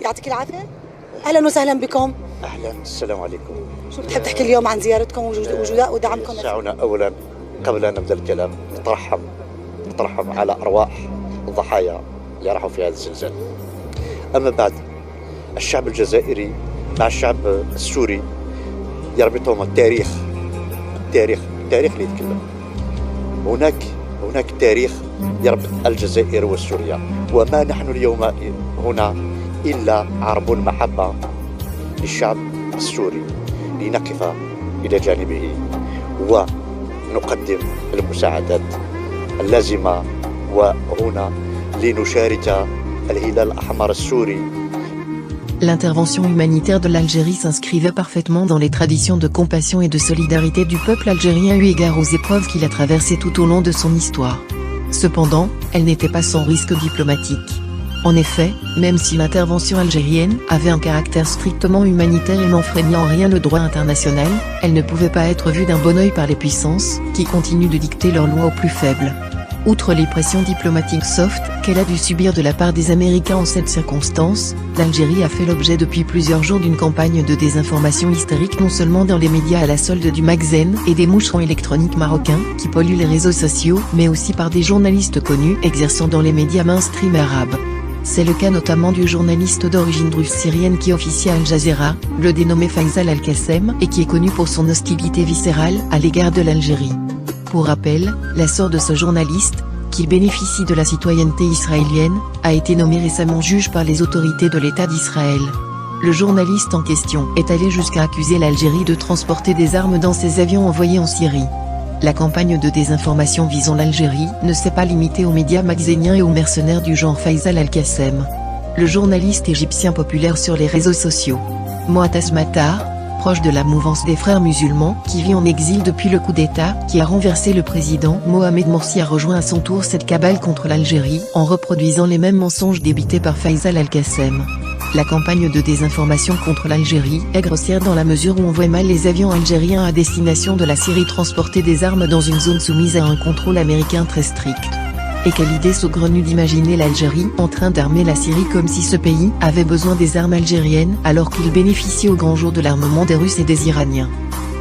يعطيك العافيه. اهلا وسهلا بكم. اهلا، السلام عليكم. شو بتحب تحكي اليوم عن زيارتكم ودعمكم؟ يسعنا اولا قبل ان نبدا الكلام نترحم على ارواح الضحايا اللي راحوا في هذا الزلزال. اما بعد، الشعب الجزائري مع الشعب السوري يربطهم التاريخ اللي يتكلم. هناك تاريخ يربط الجزائر وسوريا، وما نحن اليوم هنا إلا عرب المحبة للشعب السوري لنقف إلى جانبه ونقدم المساعدات اللازمة، وهنا لنشارك الهلال الأحمر السوري. L'intervention humanitaire de l'Algérie s'inscrivait parfaitement dans les traditions de compassion et de solidarité du peuple algérien eu égard aux épreuves qu'il a traversées tout au long de son histoire. Cependant, elle n'était pas sans risque diplomatique. En effet, même si l'intervention algérienne avait un caractère strictement humanitaire et n'enfreignait en rien le droit international, elle ne pouvait pas être vue d'un bon œil par les puissances, qui continuent de dicter leurs lois aux plus faibles. Outre les pressions diplomatiques soft qu'elle a dû subir de la part des Américains en cette circonstance, l'Algérie a fait l'objet depuis plusieurs jours d'une campagne de désinformation hystérique, non seulement dans les médias à la solde du Magzen et des moucherons électroniques marocains qui polluent les réseaux sociaux, mais aussi par des journalistes connus exerçant dans les médias mainstream arabes. C'est le cas notamment du journaliste d'origine russe syrienne qui officie à Al Jazeera, le dénommé Faisal Al-Qassem, et qui est connu pour son hostilité viscérale à l'égard de l'Algérie. Pour rappel, la sœur de ce journaliste, qui bénéficie de la citoyenneté israélienne, a été nommée récemment juge par les autorités de l'État d'Israël. Le journaliste en question est allé jusqu'à accuser l'Algérie de transporter des armes dans ses avions envoyés en Syrie. La campagne de désinformation visant l'Algérie ne s'est pas limitée aux médias magzéniens et aux mercenaires du genre Faisal Al-Qassem. Le journaliste égyptien populaire sur les réseaux sociaux, Moataz Matar, proche de la mouvance des frères musulmans, qui vit en exil depuis le coup d'État qui a renversé le président Mohamed Morsi, a rejoint à son tour cette cabale contre l'Algérie, en reproduisant les mêmes mensonges débités par Faisal Al-Qassem. La campagne de désinformation contre l'Algérie est grossière dans la mesure où on voit mal les avions algériens à destination de la Syrie transporter des armes dans une zone soumise à un contrôle américain très strict. Et quelle idée saugrenue d'imaginer l'Algérie en train d'armer la Syrie comme si ce pays avait besoin des armes algériennes alors qu'il bénéficie au grand jour de l'armement des Russes et des Iraniens.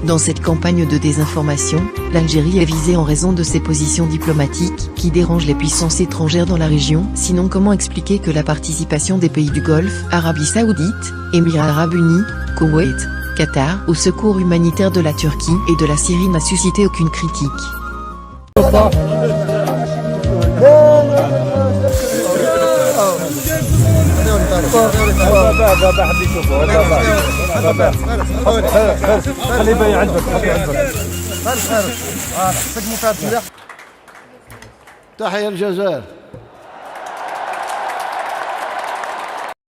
Dans cette campagne de désinformation, l'Algérie est visée en raison de ses positions diplomatiques qui dérangent les puissances étrangères dans la région. Sinon, comment expliquer que la participation des pays du Golfe, Arabie Saoudite, Émirats Arabes Unis, Koweït, Qatar au secours humanitaire de la Turquie et de la Syrie n'a suscité aucune critique. تحيا الجزائر.